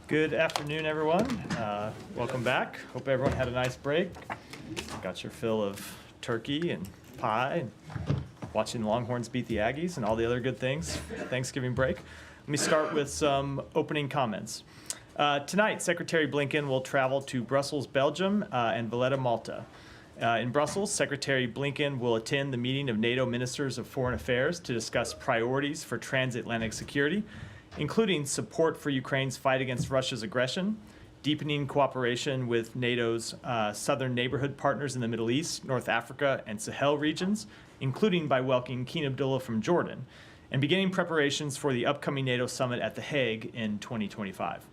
Good afternoon, everyone. Welcome back. Hope everyone had a nice break. Got your fill of turkey and pie, and watching the Longhorns beat the Aggies, and all the other good things. Thanksgiving break. Let me start with some opening comments. Tonight, Secretary Blinken will travel to Brussels, Belgium, and Valletta, Malta. In Brussels, Secretary Blinken will attend the meeting of NATO Ministers of Foreign Affairs to discuss priorities for transatlantic security, including support for Ukraine's fight against Russia's aggression, deepening cooperation with NATO's southern neighborhood partners in the Middle East, North Africa, and Sahel regions, including by welcoming King Abdullah from Jordan, and beginning preparations for the upcoming NATO summit at The Hague in 2025.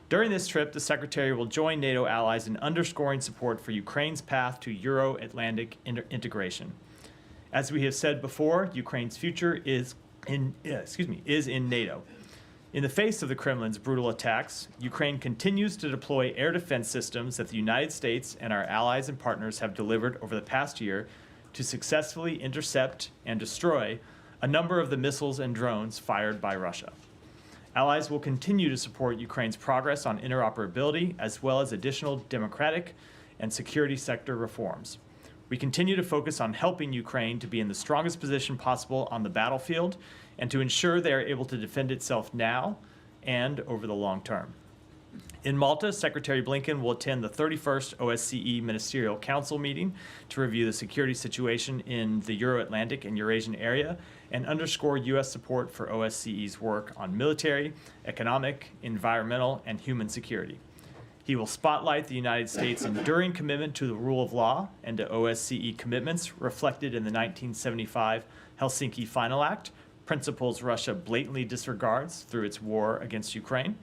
During this trip, the Secretary will join NATO allies in underscoring support for Ukraine's path to Euro-Atlantic integration. As we have said before, Ukraine's future is in NATO. In the face of the Kremlin's brutal attacks, Ukraine continues to deploy air defense systems that the United States and our allies and partners have delivered over the past year to successfully intercept and destroy a number of the missiles and drones fired by Russia. Allies will continue to support Ukraine's progress on interoperability as well as additional democratic and security sector reforms. We continue to focus on helping Ukraine to be in the strongest position possible on the battlefield and to ensure they are able to defend itself now and over the long term. In Malta, Secretary Blinken will attend the 31st OSCE Ministerial Council meeting to review the security situation in the Euro-Atlantic and Eurasian area and underscore U.S. support for OSCE's work on military, economic, environmental, and human security. He will spotlight the United States' enduring commitment to the rule of law and to OSCE commitments reflected in the 1975 Helsinki Final Act, principles Russia blatantly disregards through its war against Ukraine.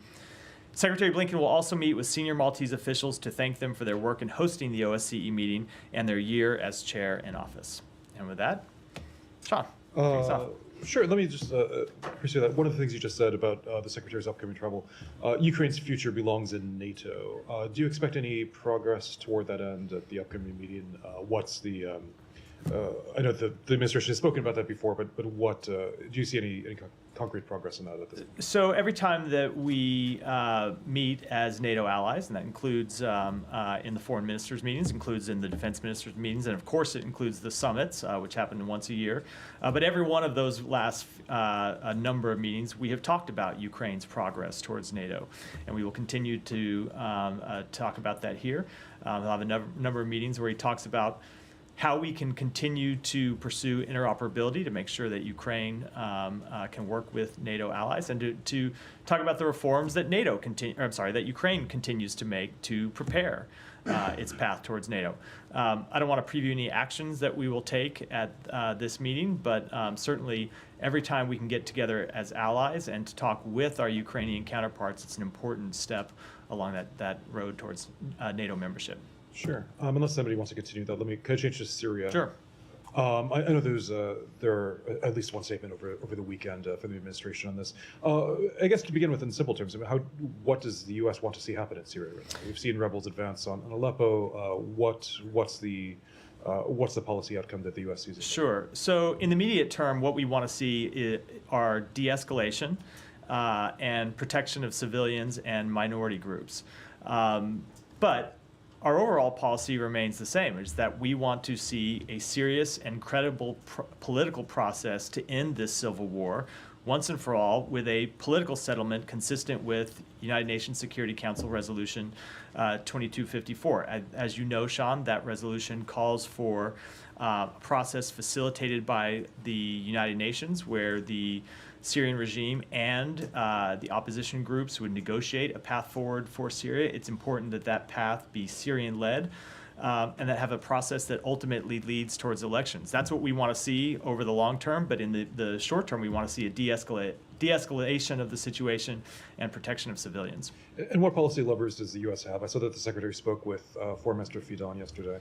Secretary Blinken will also meet with senior Maltese officials to thank them for their work in hosting the OSCE meeting and their year as chair in office. And with that, Sean, kick us off. Sure, let me just pursue that. One of the things you just said about the Secretary's upcoming travel, Ukraine's future belongs in NATO. Do you expect any progress toward that end at the upcoming meeting? What's the, I know the administration has spoken about that before, but what, do you see any concrete progress in that at this point? So every time that we meet as NATO allies, and that includes in the foreign ministers' meetings, includes in the defense ministers' meetings, and of course it includes the summits, which happen once a year. But every one of those last a number of meetings, we have talked about Ukraine's progress towards NATO, and we will continue to talk about that here. We'll have a number of meetings where he talks about how we can continue to pursue interoperability to make sure that Ukraine can work with NATO allies, and to talk about the reforms that that Ukraine continues to make to prepare its path towards NATO. I don't want to preview any actions that we will take at this meeting, but certainly every time we can get together as allies and to talk with our Ukrainian counterparts, it's an important step along that road towards NATO membership. Sure. Unless somebody wants to continue that, can I change to Syria? Sure. I know there at least one statement over the weekend from the administration on this. I guess to begin with, in simple terms, I mean, what does the U.S. want to see happen in Syria right now? We've seen rebels advance on Aleppo. What's the policy outcome that the U.S. sees? Sure. So in the immediate term, what we want to see are de-escalation and protection of civilians and minority groups. But our overall policy remains the same, is that we want to see a serious and credible political process to end this civil war once and for all, with a political settlement consistent with United Nations Security Council Resolution 2254. As you know, Sean, that resolution calls for a process facilitated by the United Nations where the Syrian regime and the opposition groups would negotiate a path forward for Syria. It's important that that path be Syrian-led and that have a process that ultimately leads towards elections. That's what we want to see over the long term, but in the short term, we want to see a de-escalation of the situation and protection of civilians. And what policy levers does the U.S. have? I saw that the Secretary spoke with Foreign Minister Fidan yesterday.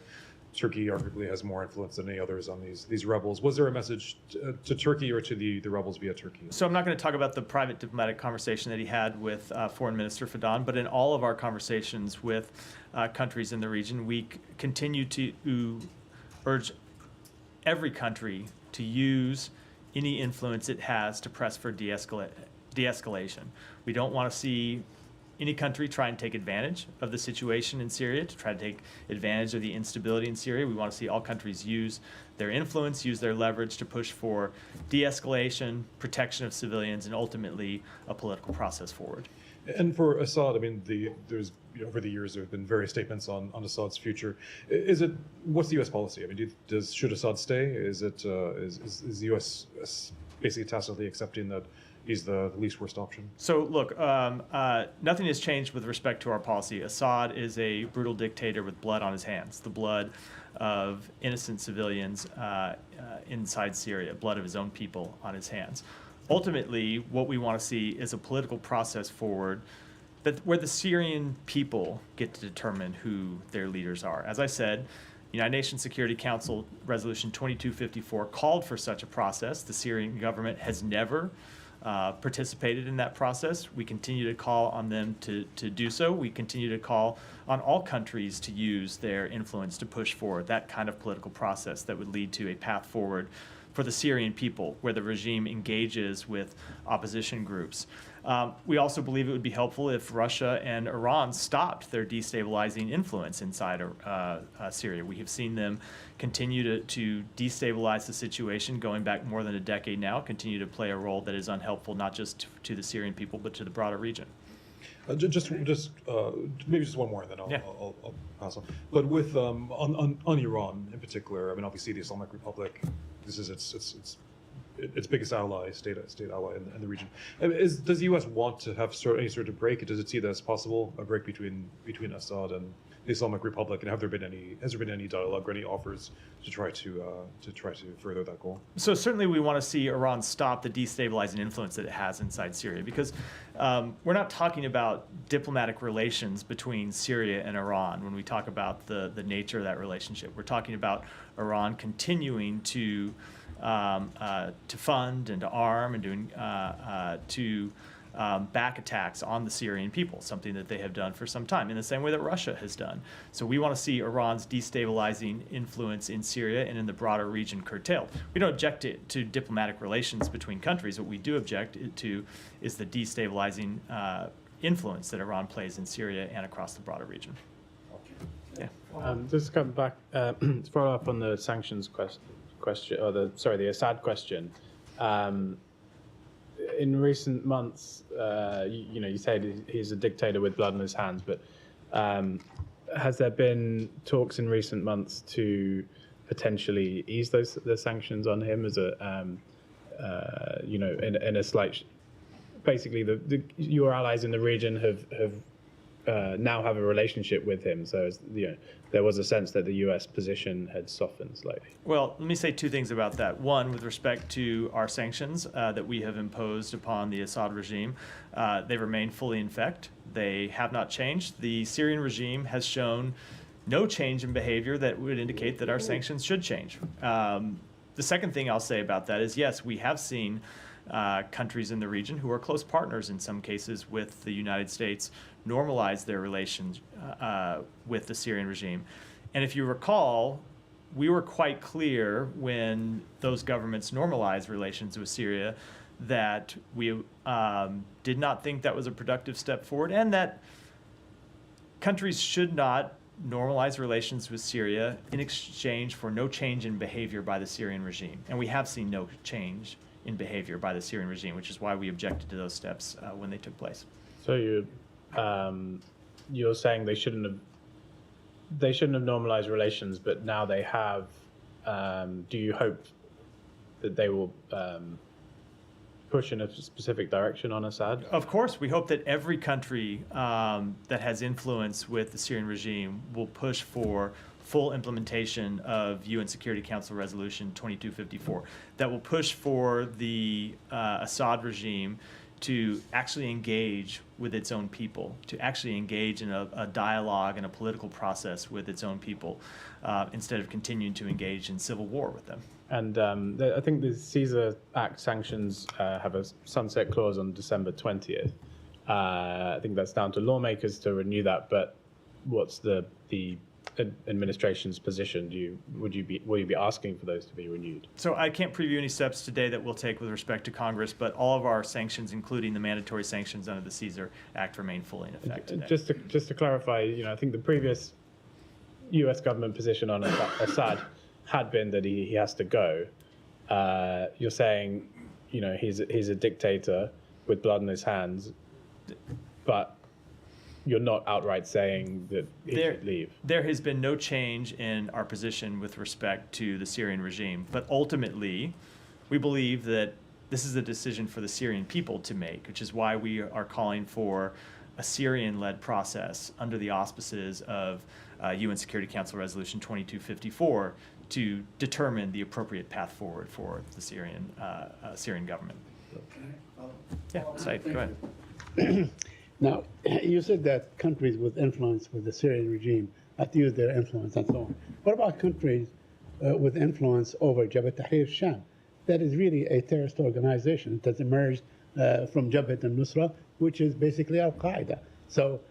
Turkey arguably has more influence than any others on these rebels. Was there a message to Turkey or to the rebels via Turkey? So I'm not going to talk about the private diplomatic conversation that he had with Foreign Minister Fidan, but in all of our conversations with countries in the region, we continue to urge every country to use any influence it has to press for de-escalation. We don't want to see any country try and take advantage of the situation in Syria, to try to take advantage of the instability in Syria. We want to see all countries use their influence, use their leverage to push for de-escalation, protection of civilians, and ultimately a political process forward. And for Assad, I mean, there's over the years there have been various statements on Assad's future. What's the U.S. policy? I mean, should Assad stay? Is the U.S. basically tacitly accepting that he's the least worst option? So look, nothing has changed with respect to our policy. Assad is a brutal dictator with blood on his hands, the blood of innocent civilians inside Syria, blood of his own people on his hands. Ultimately, what we want to see is a political process forward where the Syrian people get to determine who their leaders are. As I said, United Nations Security Council Resolution 2254 called for such a process. The Syrian government has never participated in that process. We continue to call on them to do so. We continue to call on all countries to use their influence to push forward that kind of political process that would lead to a path forward for the Syrian people, where the regime engages with opposition groups. We also believe it would be helpful if Russia and Iran stopped their destabilizing influence inside Syria. We have seen them continue to destabilize the situation going back more than a decade now, continue to play a role that is unhelpful not just to the Syrian people, but to the broader region. Maybe just one more, and then I'll pass on. But with on Iran in particular, I mean, obviously the Islamic Republic, this is its biggest ally, state ally in the region. I mean, does the U.S. want to have any sort of break? Does it see that as possible, a break between Assad and the Islamic Republic? And has there been any dialogue or any offers to try to further that goal? So certainly we want to see Iran stop the destabilizing influence that it has inside Syria, because we're not talking about diplomatic relations between Syria and Iran when we talk about the nature of that relationship. We're talking about Iran continuing to fund and to arm and to back attacks on the Syrian people, something that they have done for some time, in the same way that Russia has done. So we want to see Iran's destabilizing influence in Syria and in the broader region curtailed. We don't object to diplomatic relations between countries. What we do object to is the destabilizing influence that Iran plays in Syria and across the broader region. Yeah. Just to come back to follow up on the sanctions question, or the Assad question. In recent months, you said he's a dictator with blood on his hands, but has there been talks in recent months to potentially ease the sanctions on him as a, in a slight, basically your allies in the region have now have a relationship with him, so there was a sense that the U.S. position had softened slightly. Well, let me say two things about that. One, with respect to our sanctions that we have imposed upon the Assad regime, they remain fully in effect. They have not changed. The Syrian regime has shown no change in behavior that would indicate that our sanctions should change. The second thing I'll say about that is, yes, we have seen countries in the region who are close partners in some cases with the United States normalize their relations with the Syrian regime. And if you recall, we were quite clear when those governments normalized relations with Syria that we did not think that was a productive step forward, and that countries should not normalize relations with Syria in exchange for no change in behavior by the Syrian regime. And we have seen no change in behavior by the Syrian regime, which is why we objected to those steps when they took place. So you're saying they shouldn't have normalized relations, but now they have. Do you hope that they will push in a specific direction on Assad? Of course, we hope that every country that has influence with the Syrian regime will push for full implementation of UN Security Council Resolution 2254, that will push for the Assad regime to actually engage with its own people, to actually engage in a dialogue and a political process with its own people, instead of continuing to engage in civil war with them. And I think the Caesar Act sanctions have a sunset clause on December 20th. I think that's down to lawmakers to renew that, but what's the administration's position, will you be asking for those to be renewed? So I can't preview any steps today that we'll take with respect to Congress, but all of our sanctions, including the mandatory sanctions under the Caesar Act, remain fully in effect today. Just to clarify, I think the previous U.S. government position on Assad had been that he has to go. You're saying, he's a dictator with blood in his hands, but you're not outright saying that he should leave. There has been no change in our position with respect to the Syrian regime, but ultimately, we believe that this is a decision for the Syrian people to make, which is why we are calling for a Syrian-led process under the auspices of UN Security Council Resolution 2254 to determine the appropriate path forward for the Syrian government. Yeah, Said, go ahead. Now, you said that countries with influence with the Syrian regime have to use their influence and so on. What about countries with influence over Jabhat Tahrir Sham? That is really a terrorist organization that has emerged from Jabhat al-Nusra, which is basically Al-Qaeda. So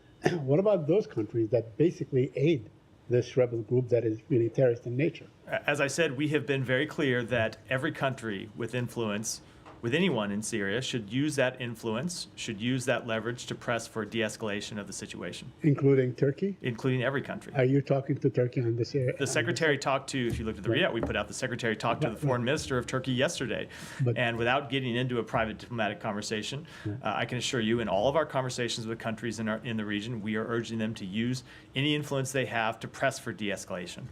what about those countries that basically aid this rebel group that is really terrorist in nature? As I said, we have been very clear that every country with influence with anyone in Syria should use that influence, should use that leverage to press for de-escalation of the situation. Including Turkey? Including every country. Are you talking to Turkey on this area? The secretary talked to, if you looked at the we put out, the secretary talked to the foreign minister of Turkey yesterday. And without getting into a private diplomatic conversation, I can assure you in all of our conversations with countries in the region, we are urging them to use any influence they have to press for de-escalation.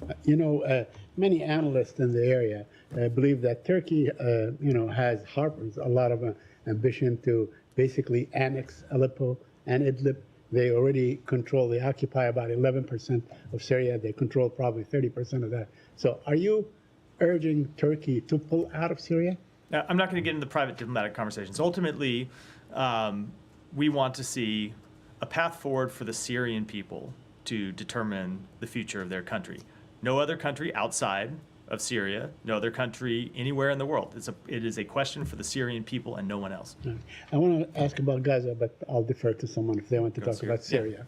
Many analysts in the area believe that Turkey, harbors a lot of ambition to basically annex Aleppo and Idlib. They already they occupy about 11% of Syria. They control probably 30% of that. So are you urging Turkey to pull out of Syria? Now, I'm not going to get into private diplomatic conversations. Ultimately, we want to see a path forward for the Syrian people to determine the future of their country. No other country outside of Syria, no other country anywhere in the world. It is a question for the Syrian people and no one else. I want to ask about Gaza, but I'll defer to someone if they want to talk about Syria.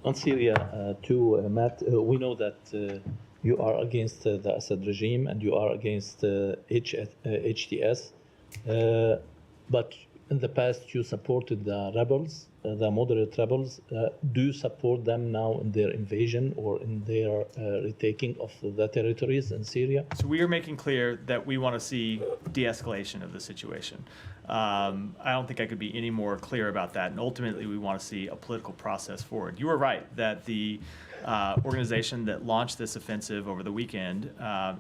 On Syria, too, Matt, we know that you are against the Assad regime and you are against HTS, but in the past you supported the rebels, the moderate rebels. Do you support them now in their invasion or in their retaking of the territories in Syria? So we are making clear that we want to see de-escalation of the situation. I don't think I could be any more clear about that. And ultimately, we want to see a political process forward. You were right that the organization that launched this offensive over the weekend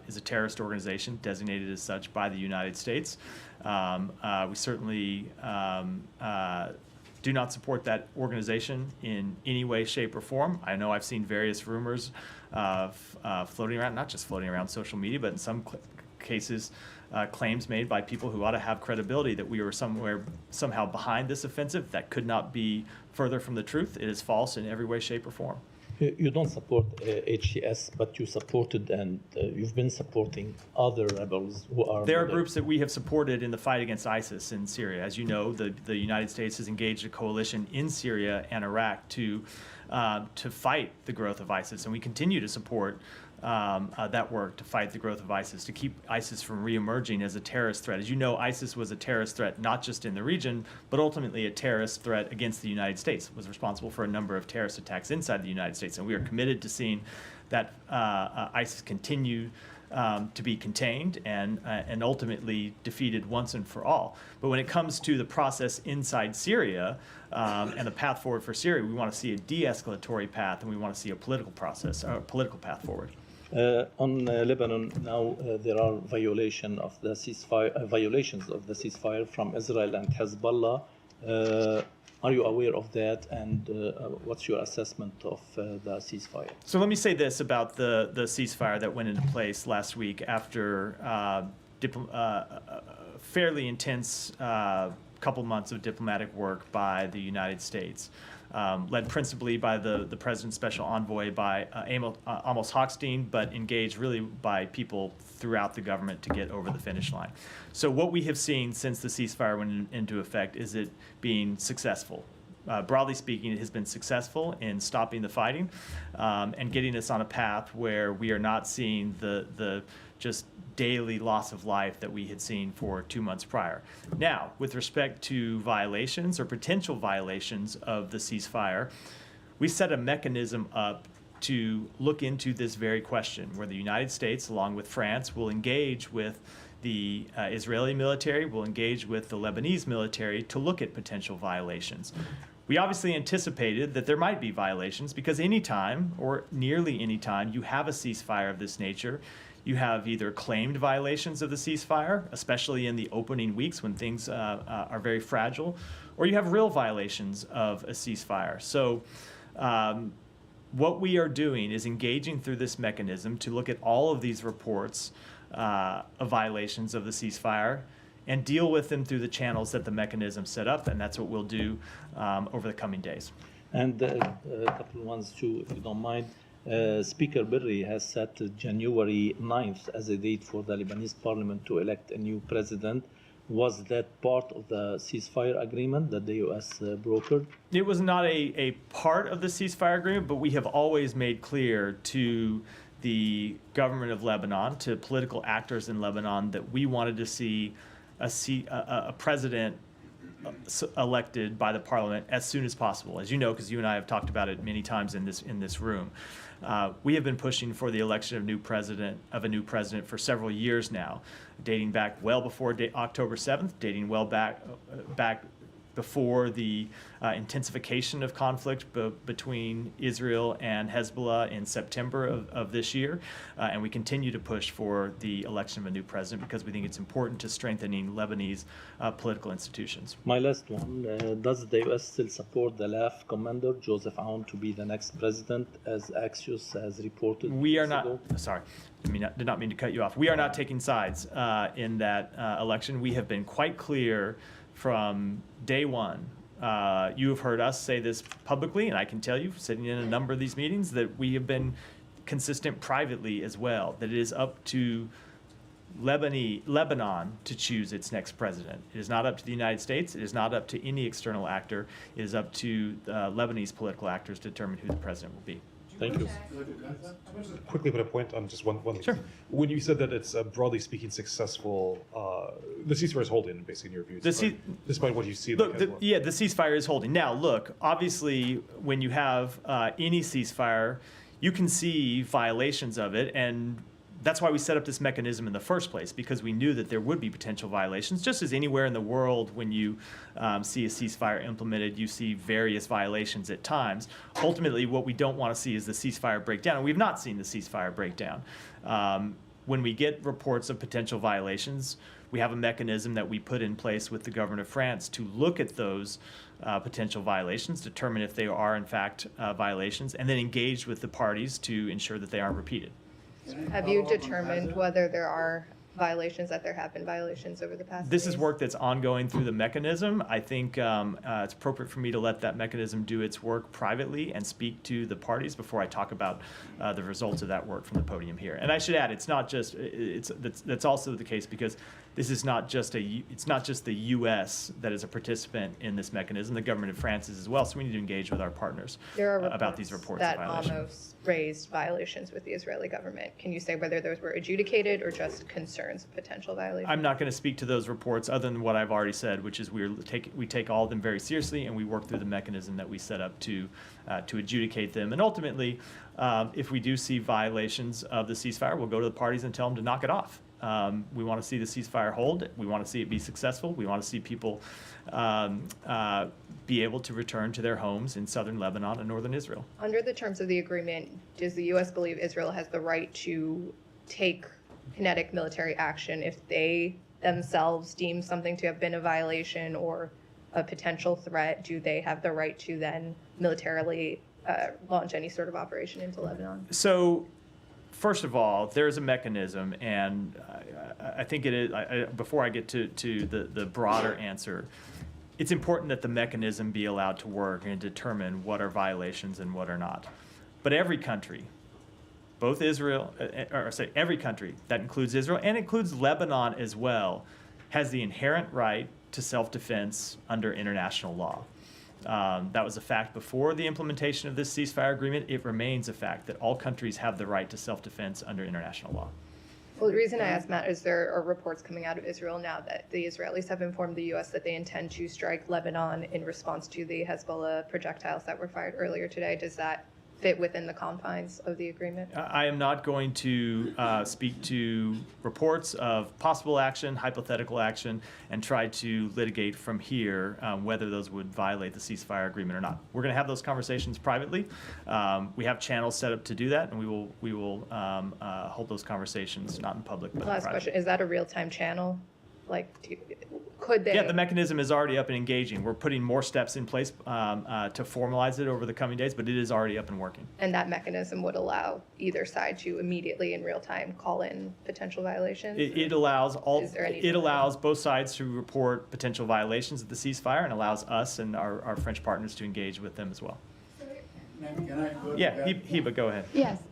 is a terrorist organization designated as such by the United States. We certainly do not support that organization in any way, shape, or form. I know I've seen various rumors floating around, not just floating around social media, but in some cases, claims made by people who ought to have credibility that we were somehow behind this offensive. That could not be further from the truth. It is false in every way, shape, or form. You don't support HTS, but you supported and you've been supporting other rebels who are... There are groups that we have supported in the fight against ISIS in Syria. As you know, the United States has engaged a coalition in Syria and Iraq to fight the growth of ISIS, and we continue to support that work to fight the growth of ISIS, to keep ISIS from reemerging as a terrorist threat. As you know, ISIS was a terrorist threat not just in the region, but ultimately a terrorist threat against the United States. It was responsible for a number of terrorist attacks inside the United States, and we are committed to seeing that ISIS continue to be contained and ultimately defeated once and for all. But when it comes to the process inside Syria and the path forward for Syria, we want to see a de-escalatory path, and we want to see a political process, a political path forward. On Lebanon now, there are violations of the ceasefire from Israel and Hezbollah. Are you aware of that, and what's your assessment of the ceasefire? So let me say this about the ceasefire that went into place last week after fairly intense couple months of diplomatic work by the United States, led principally by the President's Special Envoy, by Amos Hochstein, but engaged really by people throughout the government to get over the finish line. So what we have seen since the ceasefire went into effect is it being successful. broadly speaking, it has been successful in stopping the fighting and getting us on a path where we are not seeing the just daily loss of life that we had seen for 2 months prior. Now, with respect to violations or potential violations of the ceasefire, we set a mechanism up to look into this very question, where the United States, along with France, will engage with the Israeli military, will engage with the Lebanese military to look at potential violations. We obviously anticipated that there might be violations because anytime, or nearly any time, you have a ceasefire of this nature, you have either claimed violations of the ceasefire, especially in the opening weeks when things are very fragile, or you have real violations of a ceasefire. So what we are doing is engaging through this mechanism to look at all of these reports of violations of the ceasefire and deal with them through the channels that the mechanism set up, and that's what we'll do over the coming days. And a couple of ones too, if you don't mind. Speaker Berry has set January 9th as a date for the Lebanese parliament to elect a new president. Was that part of the ceasefire agreement that the U.S. brokered? It was not a part of the ceasefire agreement, but we have always made clear to the government of Lebanon, to political actors in Lebanon, that we wanted to see a president elected by the parliament as soon as possible. As you know, because you and I have talked about it many times in this room. We have been pushing for the election of a new president for several years now, dating back well before October 7th, dating well back before the intensification of conflict between Israel and Hezbollah in September of this year. And we continue to push for the election of a new president because we think it's important to strengthening Lebanese political institutions. My last one, does the U.S. still support the LAF commander, Joseph Aoun, to be the next president, as Axios has reported? We are not, sorry, did not mean to cut you off. We are not taking sides in that election. We have been quite clear from day one. You have heard us say this publicly, and I can tell you, sitting in a number of these meetings, that we have been consistent privately as well, that it is up to Lebanon to choose its next president. It is not up to the United States. It is not up to any external actor. It is up to Lebanese political actors to determine who the president will be. Thank you. Quickly put a point on just one thing. Sure. When you said that it's broadly speaking successful, the ceasefire is holding, basically, in your view, despite what you see. Look, the ceasefire is holding. Now, look, obviously, when you have any ceasefire, you can see violations of it, and that's why we set up this mechanism in the first place, because we knew that there would be potential violations. Just as anywhere in the world, when you see a ceasefire implemented, you see various violations at times. Ultimately, what we don't want to see is the ceasefire breakdown, and we've not seen the ceasefire breakdown. When we get reports of potential violations, we have a mechanism that we put in place with the government of France to look at those potential violations, determine if they are in fact violations, and then engage with the parties to ensure that they aren't repeated. Have you determined whether there are violations, that there have been violations over the past This days? is work that's ongoing through the mechanism. I think it's appropriate for me to let that mechanism do its work privately and speak to the parties before I talk about the results of that work from the podium here. And I should add, it's not just that's also the case because this is not just it's not just the U.S. that is a participant in this mechanism. The government of France is as well. So we need to engage with our partners about these reports that of violations. almost raised violations with the Israeli government. Can you say whether those were adjudicated or just concerns of potential violations? I'm not going to speak to those reports other than what I've already said, which is we take all of them very seriously, and we work through the mechanism that we set up to adjudicate them. And ultimately, if we do see violations of the ceasefire, we'll go to the parties and tell them to knock it off. We want to see the ceasefire hold. We want to see it be successful. We want to see people be able to return to their homes in southern Lebanon and northern Israel. Under the terms of the agreement, does the U.S. believe Israel has the right to take kinetic military action if they themselves deem something to have been a violation or a potential threat? Do they have the right to then militarily launch any sort of operation into Lebanon? So, first of all, there's a mechanism, and I think it is, before I get to the broader answer, it's important that the mechanism be allowed to work and determine what are violations and what are not. But every country, both Israel, every country, that includes Israel and includes Lebanon as well, has the inherent right to self-defense under international law. That was a fact before the implementation of this ceasefire agreement. It remains a fact that all countries have the right to self-defense under international law. Well, the reason I asked Matt is there are reports coming out of Israel now that the Israelis have informed the U.S. that they intend to strike Lebanon in response to the Hezbollah projectiles that were fired earlier today. Does that fit within the confines of the agreement? I am not going to speak to reports of possible action, hypothetical action, and try to litigate from here whether those would violate the ceasefire agreement or not. We're going to have those conversations privately. We have channels set up to do that, and we will hold those conversations not in public, but in Last private. question, is that a real-time channel? Like, could they? Yeah, the mechanism is already up and engaging. We're putting more steps in place to formalize it over the coming days, but it is already up and working. And that mechanism would allow either side to immediately in real time call in potential violations? It allows Is there any it delay? allows both sides to report potential violations of the ceasefire, and allows us and our French partners to engage with them as well. Can I go to Yeah, that? Hiba, go ahead. Yes.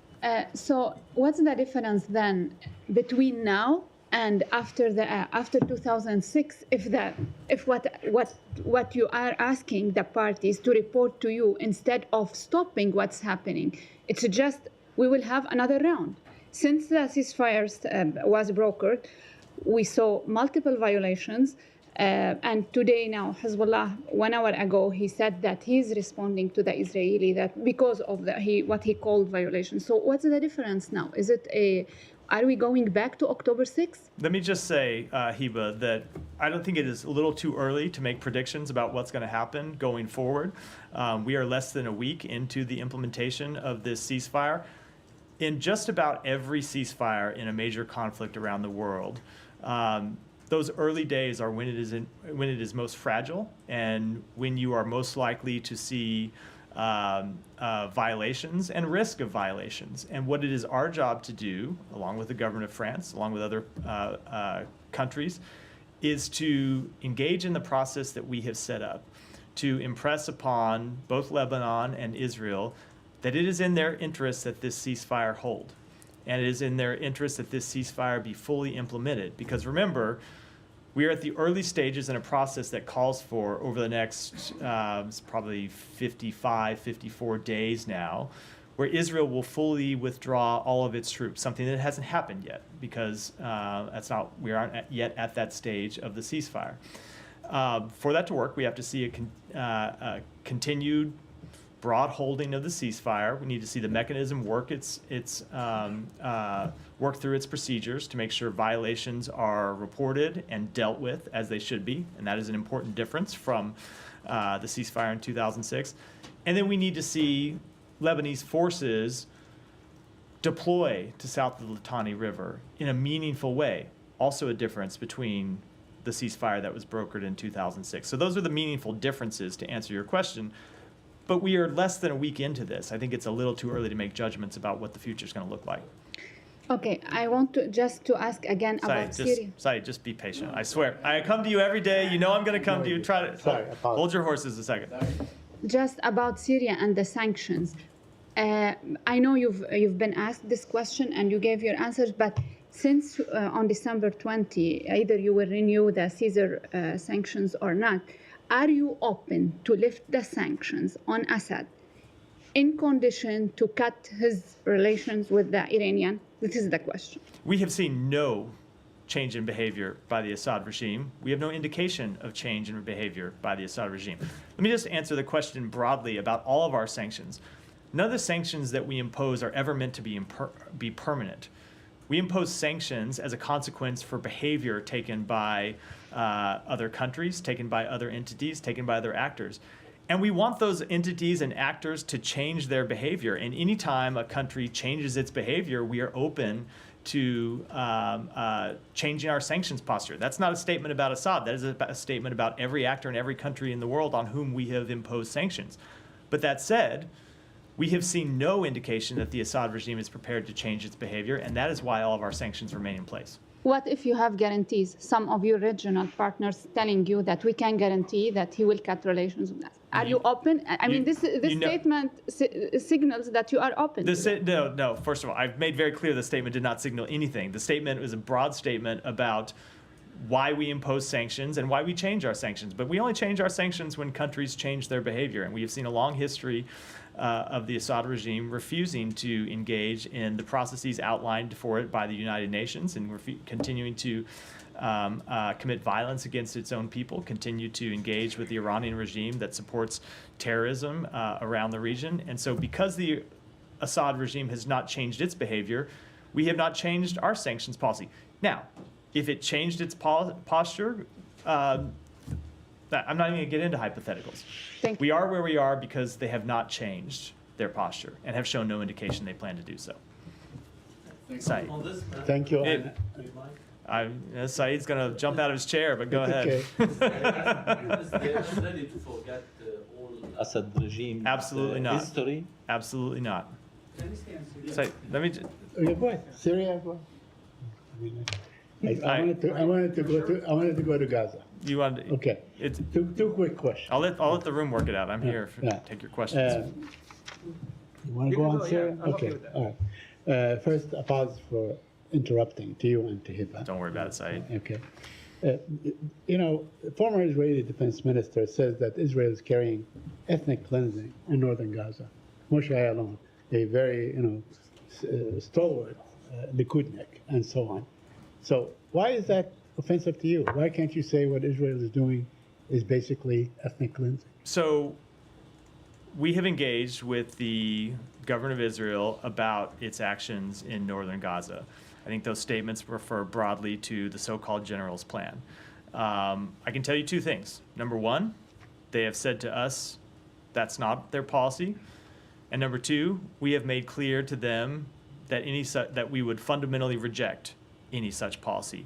So what's the difference then between now and after 2006? If what you are asking the parties to report to you instead of stopping what's happening, it's just we will have another round. Since the ceasefire was brokered, we saw multiple violations. And today now, Hezbollah, 1 hour ago, he said that he's responding to the Israeli that because of what he called violations. So what's the difference now? Are we going back to October 6th? Let me just say, Hiba, that I don't think it is a little too early to make predictions about what's going to happen going forward. We are less than a week into the implementation of this ceasefire. In just about every ceasefire in a major conflict around the world, those early days are when it is most fragile and when you are most likely to see violations and risk of violations. And what it is our job to do, along with the government of France, along with other countries, is to engage in the process that we have set up to impress upon both Lebanon and Israel that it is in their interest that this ceasefire hold. And it is in their interest that this ceasefire be fully implemented. Because remember, we are at the early stages in a process that calls for, over the next probably 55, 54 days now, where Israel will fully withdraw all of its troops, something that hasn't happened yet, because we aren't yet at that stage of the ceasefire. For that to work, we have to see a continued broad holding of the ceasefire. We need to see the mechanism work work through its procedures to make sure violations are reported and dealt with as they should be, and that is an important difference from the ceasefire in 2006. And then we need to see Lebanese forces deploy to south of the Litani River in a meaningful way. Also a difference between the ceasefire that was brokered in 2006. So those are the meaningful differences to answer your question. But we are less than a week into this. I think it's a little too early to make judgments about what the future is going to look like. Okay, I want to ask again about Syria. Saeed, just be patient. I swear. I come to you every day. You know I'm going to come to you. Try to hold your horses a second. Just about Syria and the sanctions. I know you've been asked this question and you gave your answers, but since on December 20, either you will renew the Caesar sanctions or not, are you open to lift the sanctions on Assad in condition to cut his relations with the Iranian? This is the question. We have seen no change in behavior by the Assad regime. We have no indication of change in behavior by the Assad regime. Let me just answer the question broadly about all of our sanctions. None of the sanctions that we impose are ever meant to be permanent. We impose sanctions as a consequence for behavior taken by other countries, taken by other entities, taken by other actors. And we want those entities and actors to change their behavior. And anytime a country changes its behavior, we are open to changing our sanctions posture. That's not a statement about Assad. That is a statement about every actor in every country in the world on whom we have imposed sanctions. But that said, we have seen no indication that the Assad regime is prepared to change its behavior, and that is why all of our sanctions remain in place. What if you have guarantees, some of your regional partners telling you that we can guarantee that he will cut relations with us? Are you open? I mean, this statement signals that you are open. No. First of all, I've made very clear the statement did not signal anything. The statement was a broad statement about why we impose sanctions and why we change our sanctions. But we only change our sanctions when countries change their behavior. And we have seen a long history of the Assad regime refusing to engage in the processes outlined for it by the United Nations and continuing to commit violence against its own people, continue to engage with the Iranian regime that supports terrorism around the region. And so because the Assad regime has not changed its behavior, we have not changed our sanctions policy. Now, if it changed its posture, I'm not even going to get into hypotheticals. Thank We are where we are because they have not changed their posture and have shown no indication they plan to do so. Saeed. On this matter, Thank you. It- Saeed's going to jump out of his chair, but go ahead. Okay. they're not ready to forget all Assad regime Absolutely not. history. Absolutely not. Saeed, let me. Okay, go ahead. Syria, go ahead. I wanted to go to Gaza. You want? Okay. It's. Two quick questions. I'll let the room work it out. I'm here to Yeah. take your questions. You want to go on Syria? Okay. All right. First, apologies for interrupting to you and to Hiba. Don't worry about it, Saeed. Okay. Former Israeli defense minister says that Israel is carrying ethnic cleansing in northern Gaza. Moshe Ayalon, a very, stalwart Likudnik, and so on. So why is that offensive to you? Why can't you say what Israel is doing is basically ethnic cleansing? So we have engaged with the government of Israel about its actions in northern Gaza. I think those statements refer broadly to the so-called general's plan. I can tell you two things. Number one, they have said to us that's not their policy. And number two, we have made clear to them that that we would fundamentally reject any such policy.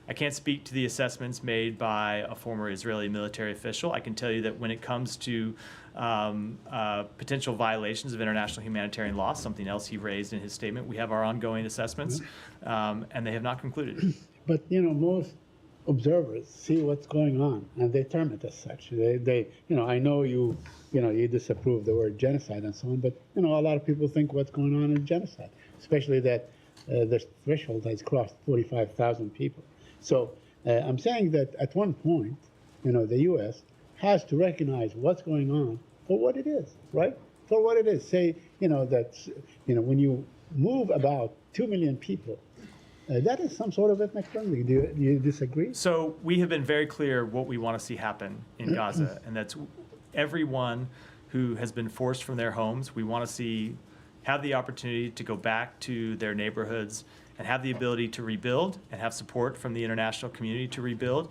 I can't speak to the assessments made by a former Israeli military official. I can tell you that when it comes to potential violations of international humanitarian law, something else he raised in his statement, we have our ongoing assessments, and they have not concluded. But most observers see what's going on, and they term it as such. I know you disapprove the word genocide and so on, but a lot of people think what's going on is genocide, especially that the threshold has crossed 45,000 people. So I'm saying that at one point, the U.S. has to recognize what's going on for what it is, right? For what it is. Say, that, when you move about 2 million people, that is some sort of ethnic cleansing. Do you disagree? So we have been very clear what we want to see happen in Gaza, and that's everyone who has been forced from their homes, we want to see have the opportunity to go back to their neighborhoods and have the ability to rebuild and have support from the international community to rebuild.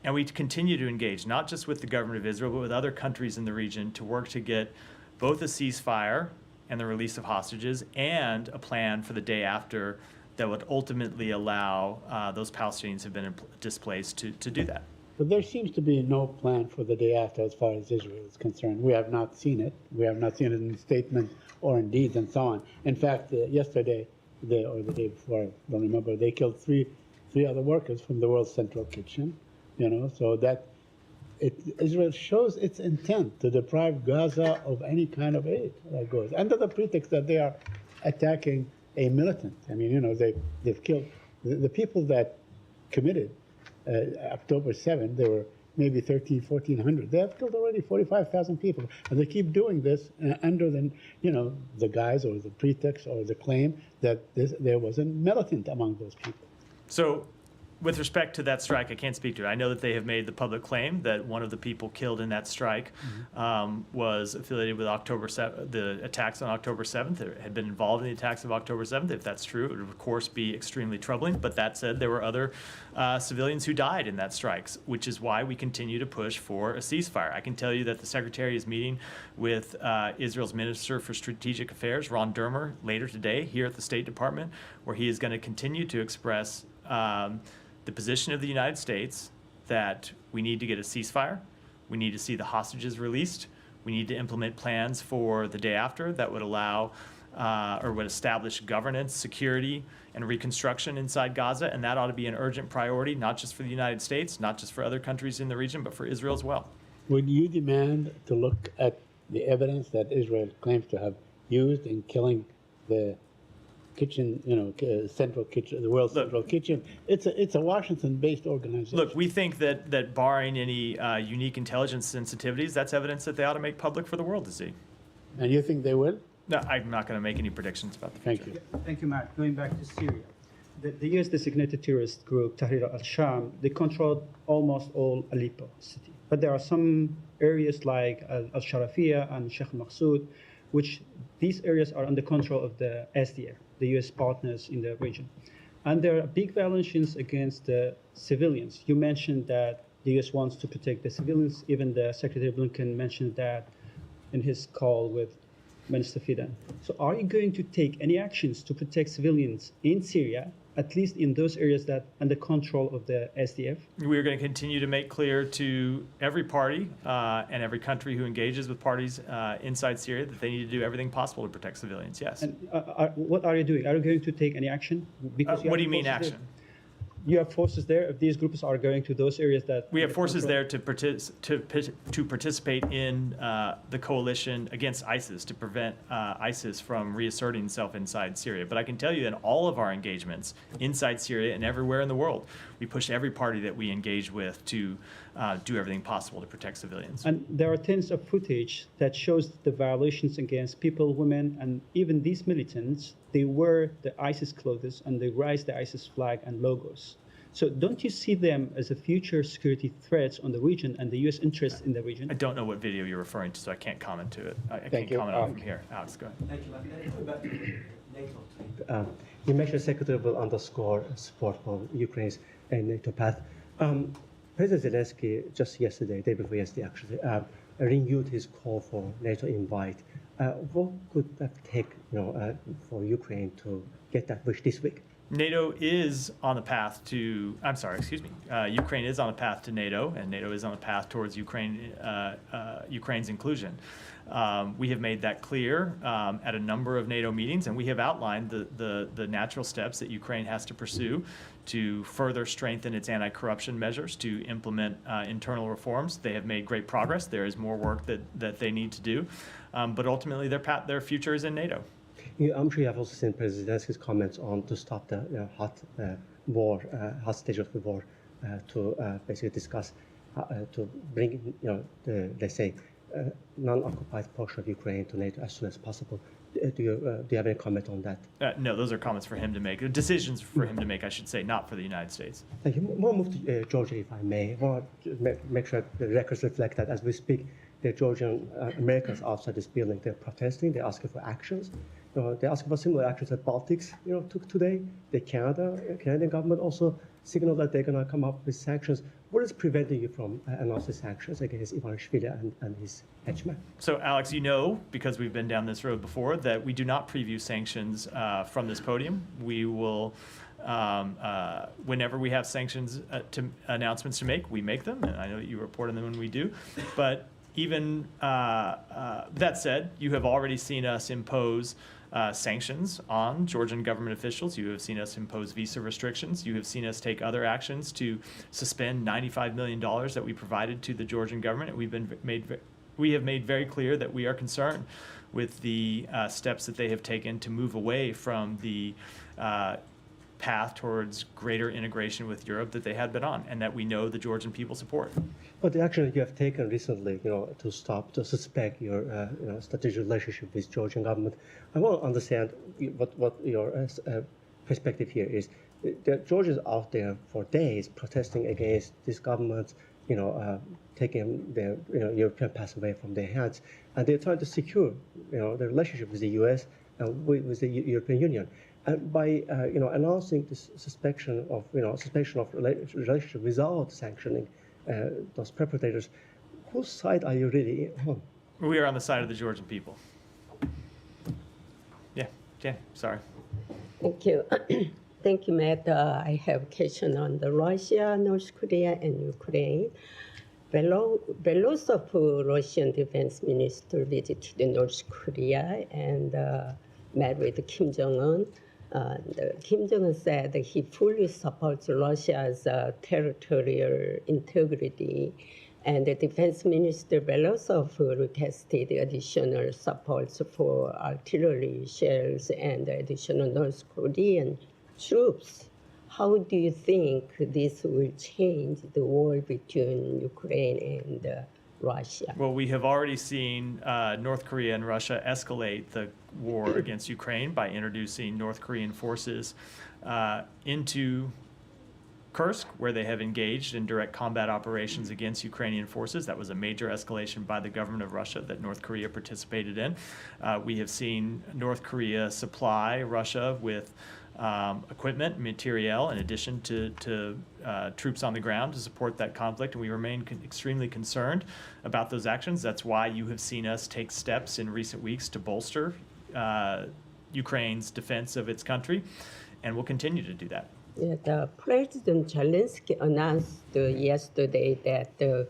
And we continue to engage, not just with the government of Israel, but with other countries in the region to work to get both a ceasefire and the release of hostages and a plan for the day after that would ultimately allow those Palestinians who have been displaced to do that. But there seems to be no plan for the day after as far as Israel is concerned. We have not seen it. We have not seen it in statement or in deeds and so on. In fact, yesterday, or the day before, I don't remember, they killed three other workers from the World Central Kitchen, so that Israel shows its intent to deprive Gaza of any kind of aid that goes, under the pretext that they are attacking a militant. I mean, they've killed the people that committed October 7th. There were maybe 1,400. They have killed already 45,000 people, and they keep doing this under the guise or the pretext or the claim that there was a militant among those people. So, with respect to that strike, I can't speak to it. I know that they have made the public claim that one of the people killed in that strike was affiliated with the attacks on October 7th, or had been involved in the attacks of October 7th. If that's true, it would, of course, be extremely troubling. But that said, there were other civilians who died in that strikes, which is why we continue to push for a ceasefire. I can tell you that the Secretary is meeting with Israel's Minister for Strategic Affairs, Ron Dermer, later today here at the State Department, where he is going to continue to express the position of the United States that we need to get a ceasefire, we need to see the hostages released, we need to implement plans for the day after that would allow or would establish governance, security, and reconstruction inside Gaza, and that ought to be an urgent priority, not just for the United States, not just for other countries in the region, but for Israel as well. Would you demand to look at the evidence that Israel claims to have used in killing the kitchen, central kitchen, the world's central kitchen. It's a Washington-based organization. Look, we think that barring any unique intelligence sensitivities, that's evidence that they ought to make public for the world to see. And you think they will? No, I'm not going to make any predictions about the future. Thank you. Thank you, Matt. Going back to Syria. The U.S. designated terrorist group Tahrir al-Sham, they controlled almost all Aleppo city. But there are some areas like al-Sharafiyya and Sheikh al-Maqsood, which these areas are under control of the SDF, the U.S. partners in the region. And there are big violations against the civilians. You mentioned that the U.S. wants to protect the civilians. Even the Secretary Blinken mentioned that in his call with Minister Fidan. So are you going to take any actions to protect civilians in Syria, at least in those areas that under control of the SDF? We are going to continue to make clear to every party and every country who engages with parties inside Syria that they need to do everything possible to protect civilians, yes. And what are you doing? Are you going to take any action? Because What do you mean forces action? You have forces there. If these groups are going to those areas that We have under forces control- there to participate in the coalition against ISIS, to prevent ISIS from reasserting itself inside Syria. But I can tell you in all of our engagements inside Syria and everywhere in the world, we push every party that we engage with to do everything possible to protect civilians. And there are tons of footage that shows the violations against people, women, and even these militants. They wear the ISIS clothes and they raise the ISIS flag and logos. So don't you see them as a future security threats on the region and the U.S. interest in the region? I don't know what video you're referring to, so I can't comment to it. I Thank can't you. comment on it from here. Alex, go ahead. Thank you, NATO. You mentioned Secretary will underscore support for Ukraine's NATO path. President Zelensky just yesterday, day before yesterday actually, renewed his call for NATO invite. What could that take, for Ukraine to get that wish this week? NATO is on the path to, Ukraine is on the path to NATO, and NATO is on the path towards Ukraine's inclusion. We have made that clear at a number of NATO meetings, and we have outlined the natural steps that Ukraine has to pursue to further strengthen its anti-corruption measures, to implement internal reforms. They have made great progress. There is more work that they need to do, but ultimately their future is in NATO. I'm sure you have also seen President Zelensky's comments on to stop the hot stage of the war, to basically discuss, to bring, let's say, non-occupied portion of Ukraine to NATO as soon as possible. Do you have any comment on that? No, those are comments for him to make, decisions for him to make, I should say, not for the United States. Thank you. We'll move to Georgia, if I may. I want to make sure the records reflect that as we speak, the Georgian Americans outside this building, they're protesting, they're asking for actions. They're asking for similar actions that Baltics, took today. The Canadian government also signaled that they're going to come up with sanctions. What is preventing you from announcing sanctions against Ivanishvili and his henchmen? So, Alex, because we've been down this road before, that we do not preview sanctions from this podium. We will, whenever we have sanctions announcements to make, we make them, and I know that you report on them when we do. But even that said, you have already seen us impose sanctions on Georgian government officials. You have seen us impose visa restrictions. You have seen us take other actions to suspend $95 million that we provided to the Georgian government. We have made very clear that we are concerned with the steps that they have taken to move away from the path towards greater integration with Europe that they had been on, and that we know the Georgian people support. But the action you have taken recently, to suspect your strategic relationship with Georgian government, I want to understand what your perspective here is. The Georgians out there for days protesting against this government, taking their European pass away from their hands, and they're trying to secure the relationship with the U.S. and with the European Union. And by announcing this suspicion of relationship without sanctioning those perpetrators, whose side are you really on? We are on the side of the Georgian people. Yeah, Jan, sorry. Thank you. Thank you, Matt. I have a question on the Russia, North Korea, and Ukraine. Belousov, Russian defense minister, visited North Korea and met with Kim Jong-un. Kim Jong-un said that he fully supports Russia's territorial integrity And the Defense Minister Belousov requested additional supports for artillery shells and additional North Korean troops. How do you think this will change the war between Ukraine and Russia? Well, we have already seen North Korea and Russia escalate the war against Ukraine by introducing North Korean forces into Kursk, where they have engaged in direct combat operations against Ukrainian forces. That was a major escalation by the government of Russia that North Korea participated in. We have seen North Korea supply Russia with equipment, materiel, in addition to troops on the ground to support that conflict, and we remain extremely concerned about those actions. That's why you have seen us take steps in recent weeks to bolster Ukraine's defense of its country, and we'll continue to do that. Yeah, the President Zelensky announced yesterday that the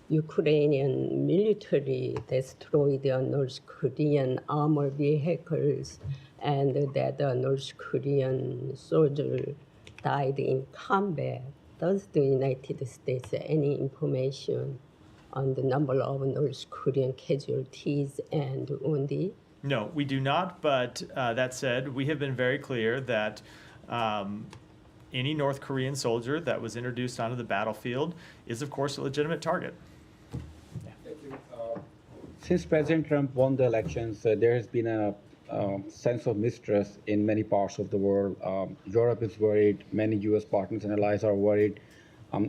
Ukrainian military destroyed the North Korean armored vehicles and that the North Korean soldier died in combat. Does the United States have any information on the number of North Korean casualties and wounded? No, we do not, but that said, we have been very clear that any North Korean soldier that was introduced onto the battlefield is, of course, a legitimate target. Since President Trump won the elections, there has been a sense of mistrust in many parts of the world. Europe is worried. Many U.S. partners and allies are worried.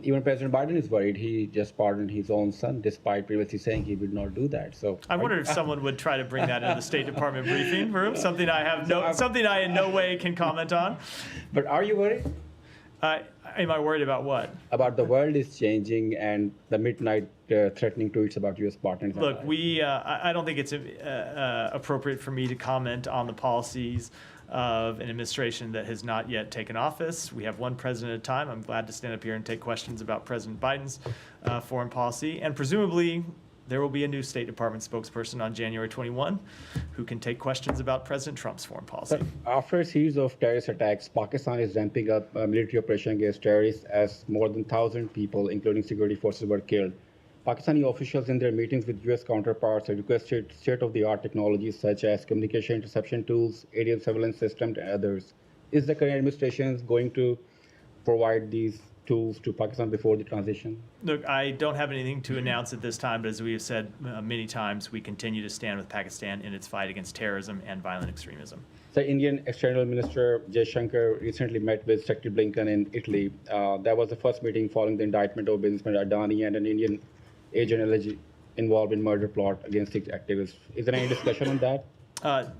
Even President Biden is worried. He just pardoned his own son, despite previously saying he would not do that. So I wonder if someone would try to bring that into the State Department briefing room. Something I in no way can comment on. But are you worried? Am I worried about what? About the world is changing and the midnight threatening tweets about U.S. partners. Look, I don't think it's appropriate for me to comment on the policies of an administration that has not yet taken office. We have one president at a time. I'm glad to stand up here and take questions about President Biden's foreign policy. And presumably, there will be a new State Department spokesperson on January 21 who can take questions about President Trump's foreign policy. But after a series of terrorist attacks, Pakistan is ramping up a military operation against terrorists as more than 1,000 people, including security forces, were killed. Pakistani officials in their meetings with U.S. counterparts have requested state-of-the-art technologies such as communication interception tools, aerial surveillance systems, and others. Is the current administration going to provide these tools to Pakistan before the transition? Look, I don't have anything to announce at this time, but as we have said many times, we continue to stand with Pakistan in its fight against terrorism and violent extremism. The Indian External Minister Jaishankar recently met with Secretary Blinken in Italy. That was the first meeting following the indictment of businessman Adani and an Indian agent alleged involved in murder plot against 6 activists. Is there any discussion on that?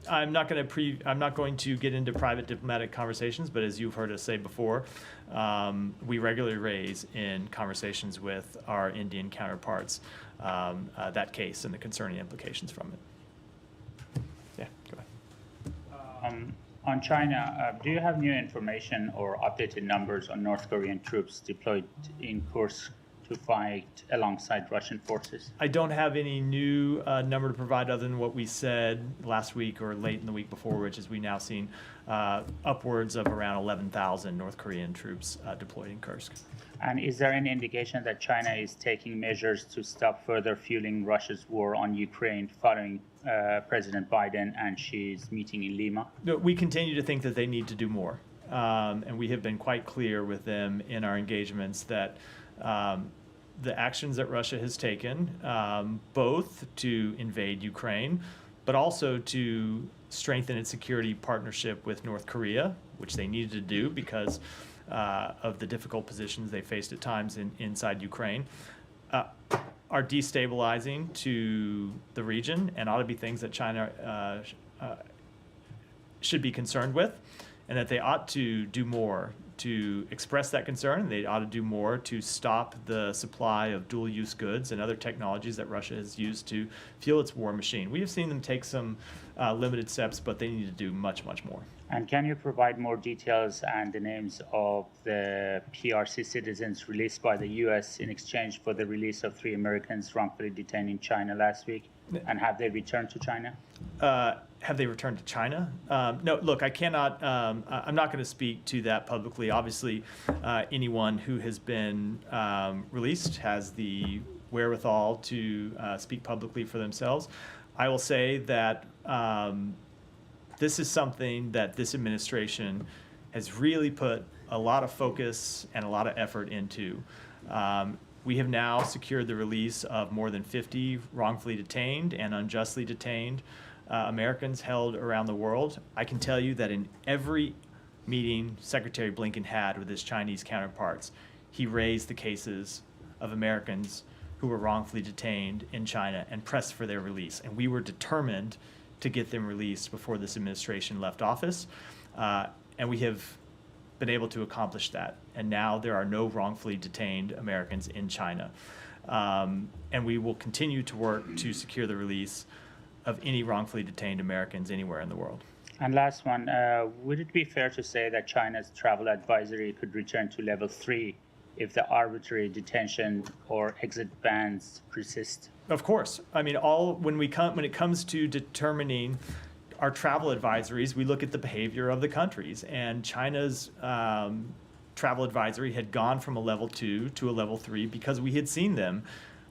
I'm not going to get into private diplomatic conversations, but as you've heard us say before, we regularly raise in conversations with our Indian counterparts that case and the concerning implications from it. Yeah, go ahead. On China, do you have new information or updated numbers on North Korean troops deployed in Kursk to fight alongside Russian forces? I don't have any new number to provide other than what we said last week or late in the week before, which is we now seen upwards of around 11,000 North Korean troops deployed in Kursk. And is there any indication that China is taking measures to stop further fueling Russia's war on Ukraine following President Biden and Xi's meeting in Lima? We continue to think that they need to do more. And we have been quite clear with them in our engagements that the actions that Russia has taken, both to invade Ukraine, but also to strengthen its security partnership with North Korea, which they needed to do because of the difficult positions they faced at times inside Ukraine, are destabilizing to the region and ought to be things that China should be concerned with, and that they ought to do more to express that concern. They ought to do more to stop the supply of dual-use goods and other technologies that Russia has used to fuel its war machine. We have seen them take some limited steps, but they need to do much, much more. And can you provide more details and the names of the PRC citizens released by the U.S. in exchange for the release of 3 Americans wrongfully detained in China last week? And have they returned to China? Have they returned to China? No, look, I cannot, I'm not going to speak to that publicly. Obviously, anyone who has been released has the wherewithal to speak publicly for themselves. I will say that this is something that this administration has really put a lot of focus and a lot of effort into. We have now secured the release of more than 50 wrongfully detained and unjustly detained Americans held around the world. I can tell you that in every meeting Secretary Blinken had with his Chinese counterparts, he raised the cases of Americans who were wrongfully detained in China and pressed for their release. And we were determined to get them released before this administration left office. And we have been able to accomplish that. And now there are no wrongfully detained Americans in China. And we will continue to work to secure the release of any wrongfully detained Americans anywhere in the world. And last one, would it be fair to say that China's travel advisory could return to level 3 if the arbitrary detention or exit bans persist? Of course. I mean, when it comes to determining our travel advisories, we look at the behavior of the countries, and China's travel advisory had gone from a level 2 to a level 3 because we had seen them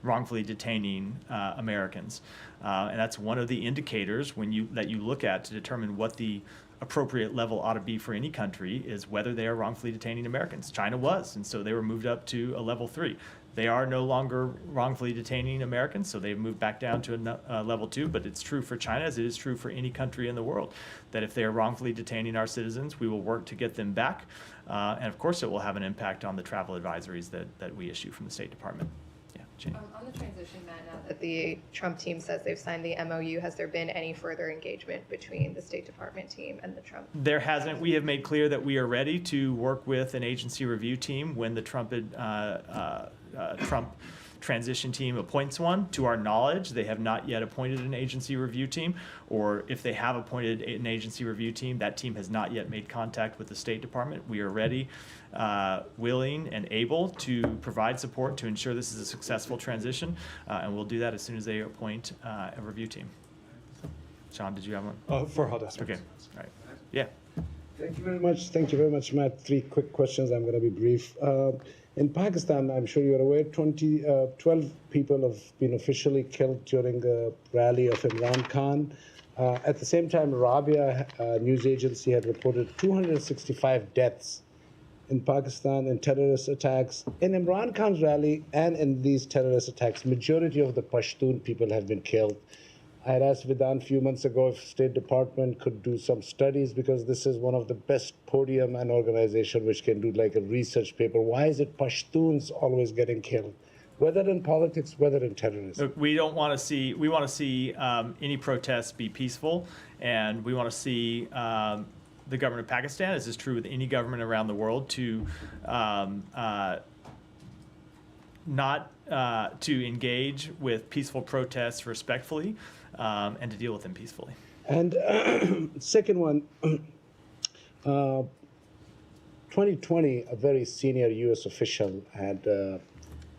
wrongfully detaining Americans. And that's one of the indicators that you look at to determine what the appropriate level ought to be for any country is whether they are wrongfully detaining Americans. China was, and so they were moved up to a level 3. They are no longer wrongfully detaining Americans, so they've moved back down to a level 2, but it's true for China as it is true for any country in the world, that if they are wrongfully detaining our citizens, we will work to get them back. And of course, it will have an impact on the travel advisories that we issue from the State Department. Yeah, Jane. On the transition, Matt, now that the Trump team says they've signed the MOU, has there been any further engagement between the State Department team and the Trump? There hasn't. We have made clear that we are ready to work with an agency review team when the Trump transition team appoints one. To our knowledge, they have not yet appointed an agency review team, or if they have appointed an agency review team, that team has not yet made contact with the State Department. We are ready, willing, and able to provide support to ensure this is a successful transition, and we'll do that as soon as they appoint a review team. Sean, did you have one? For hot aspects. Okay, all right. Yeah. Thank you very much. Thank you very much, Matt. 3 quick questions. I'm going to be brief. In Pakistan, I'm sure you're aware, 12 people have been officially killed during a rally of Imran Khan. At the same time, Rabia news agency had reported 265 deaths in Pakistan in terrorist attacks. In Imran Khan's rally and in these terrorist attacks, majority of the Pashtun people have been killed. I had asked Vedant a few months ago if State Department could do some studies, because this is one of the best podium and organization which can do like a research paper. Why is it Pashtuns always getting killed? Whether in politics, whether in terrorism. Look, we want to see any protests be peaceful, and we want to see the government of Pakistan, as is true with any government around the world, to to engage with peaceful protests respectfully, and to deal with them peacefully. And second one, 2020, a very senior U.S. official had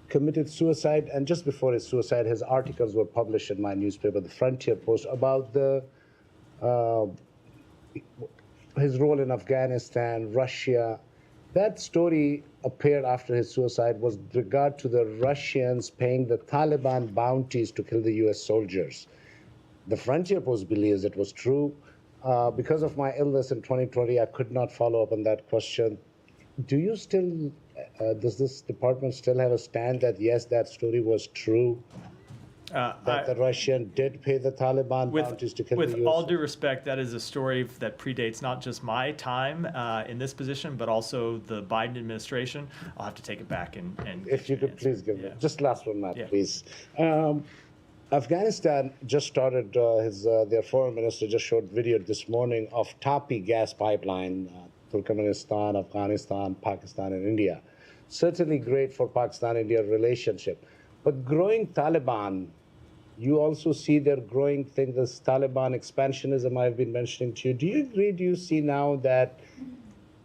committed suicide, and just before his suicide, his articles were published in my newspaper, The Frontier Post, about his role in Afghanistan, Russia. That story appeared after his suicide was with regard to the Russians paying the Taliban bounties to kill the U.S. soldiers. The Frontier Post believes it was true. Because of my illness in 2020, I could not follow up on that question. Do you still, does this department still have a stand that, yes, that story was true? That the Russian did pay the Taliban bounties to kill the U.S. With all due respect, that is a story that predates not just my time in this position, but also the Biden administration. I'll have to take it back and if you could please give me, just last one, Matt, Yeah. please. Afghanistan just started their foreign minister just showed video this morning of Tapi gas pipeline, Turkmenistan, Afghanistan, Pakistan, and India. Certainly great for Pakistan-India relationship. But growing Taliban, you also see their growing thing, this Taliban expansionism I've been mentioning to you. Do you agree, do you see now that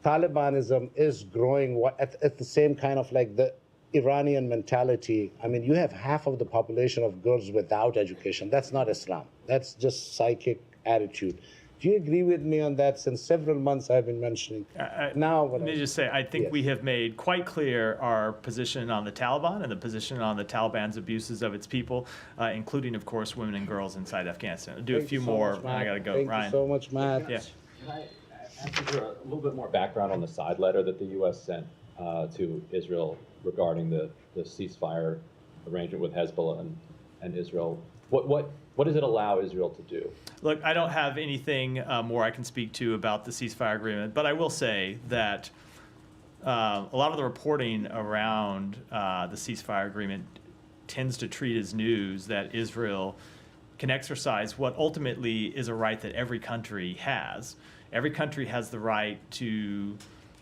Talibanism is growing at the same kind of like the Iranian mentality? I mean, you have half of the population of girls without education. That's not Islam. That's just psychic attitude. Do you agree with me on that? Since several months I've been mentioning. Now, Let me just say, I think Yes. we have made quite clear our position on the Taliban and the position on the Taliban's abuses of its people, including, of course, women and girls inside Afghanistan. I'll do a Thank few you so more, much, and I Matt. gotta go. Thank Ryan. you so much, Matt. Yeah. Can I ask you for a little bit more background on the side letter that the U.S. sent to Israel regarding the ceasefire arrangement with Hezbollah and Israel? What does it allow Israel to do? Look, I don't have anything more I can speak to about the ceasefire agreement, but I will say that a lot of the reporting around the ceasefire agreement tends to treat as news that Israel can exercise what ultimately is a right that every country has. Every country has the right to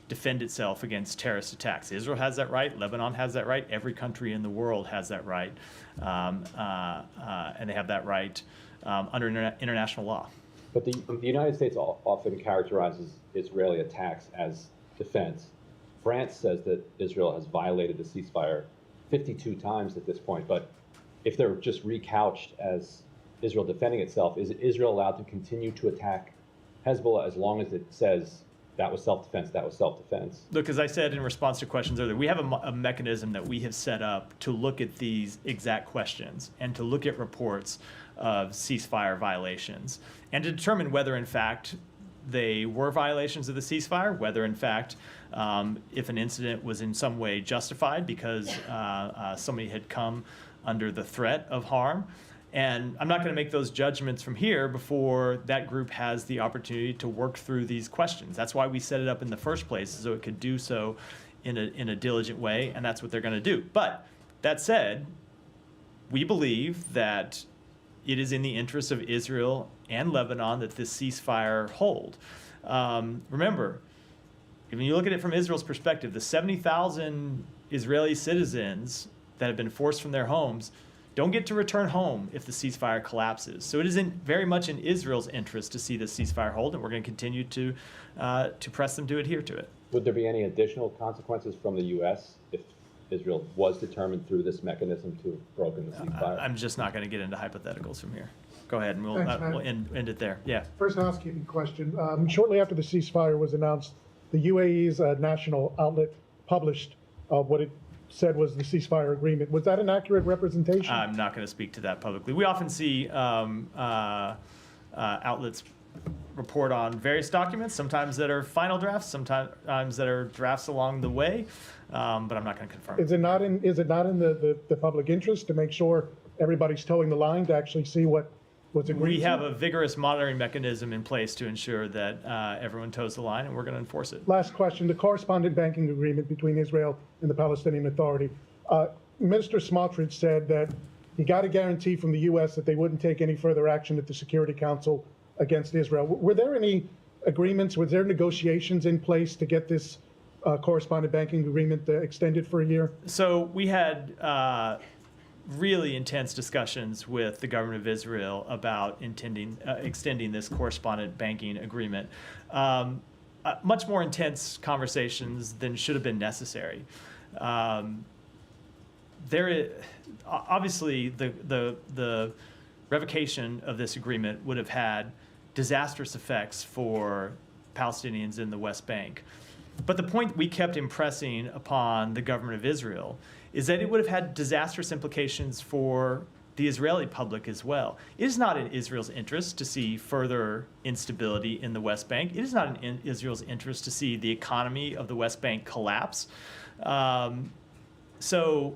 defend itself against terrorist attacks. Israel has that right. Lebanon has that right. Every country in the world has that right. And they have that right under international law. But the United States often characterizes Israeli attacks as defense. France says that Israel has violated the ceasefire 52 times at this point. But if they're just recouched as Israel defending itself, is Israel allowed to continue to attack Hezbollah as long as it says that was self-defense, that was self-defense? Look, as I said in response to questions earlier, we have a mechanism that we have set up to look at these exact questions and to look at reports of ceasefire violations and to determine whether, in fact, they were violations of the ceasefire, whether, in fact, if an incident was in some way justified because somebody had come under the threat of harm. And I'm not going to make those judgments from here before that group has the opportunity to work through these questions. That's why we set it up in the first place, so it could do so in a diligent way, and that's what they're going to do. But that said, we believe that it is in the interest of Israel and Lebanon that this ceasefire hold. Remember, when you look at it from Israel's perspective, the 70,000 Israeli citizens that have been forced from their homes don't get to return home if the ceasefire collapses. So it is very much in Israel's interest to see the ceasefire hold, and we're going to continue to press them to adhere to it. Would there be any additional consequences from the U.S. if Israel was determined through this mechanism to have broken the ceasefire? I'm just not going to get into hypotheticals from here. Go ahead, and Thanks, we'll end it there. Yeah. First housekeeping question. Shortly after the ceasefire was announced, the UAE's national outlet published what it said was the ceasefire agreement. Was that an accurate representation? I'm not going to speak to that publicly. We often see outlets report on various documents, sometimes that are final drafts, sometimes that are drafts along the way, but I'm not going to confirm. Is it not in the public interest to make sure everybody's towing the line to actually see what was agreed We to? have a vigorous monitoring mechanism in place to ensure that everyone toes the line, and we're going to enforce it. Last question, the correspondent banking agreement between Israel and the Palestinian Authority. Minister Smotrich said that he got a guarantee from the U.S. that they wouldn't take any further action at the Security Council against Israel. Were there any agreements, was there negotiations in place to get this correspondent banking agreement extended for a year? So we had really intense discussions with the government of Israel about extending this correspondent banking agreement. Much more intense conversations than should have been necessary. Obviously, the revocation of this agreement would have had disastrous effects for Palestinians in the West Bank. But the point we kept impressing upon the government of Israel is that it would have had disastrous implications for the Israeli public as well. It is not in Israel's interest to see further instability in the West Bank. It is not in Israel's interest to see the economy of the West Bank collapse. So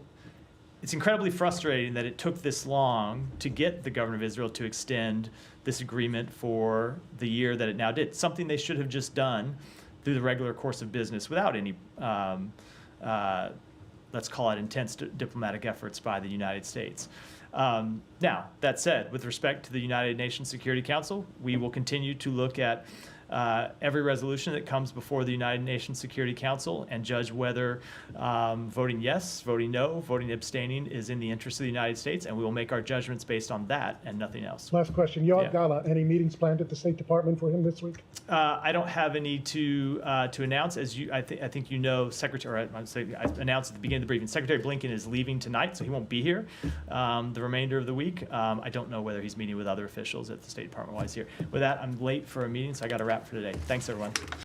it's incredibly frustrating that it took this long to get the government of Israel to extend this agreement for the year that it now did, something they should have just done through the regular course of business without any let's call it intense diplomatic efforts by the United States. Now, that said, with respect to the United Nations Security Council, we will continue to look at every resolution that comes before the United Nations Security Council and judge whether voting yes, voting no, voting abstaining is in the interest of the United States, and we will make our judgments based on that and nothing else. Last question. Yoav Yeah. Gala, any meetings planned at the State Department for him this week? I don't have any to announce. As I think you know, Secretary. I announced at the beginning of the briefing. Secretary Blinken is leaving tonight, so he won't be here the remainder of the week. I don't know whether he's meeting with other officials at the State Department while he's here. With that, I'm late for a meeting, so I got to wrap for today. Thanks, everyone.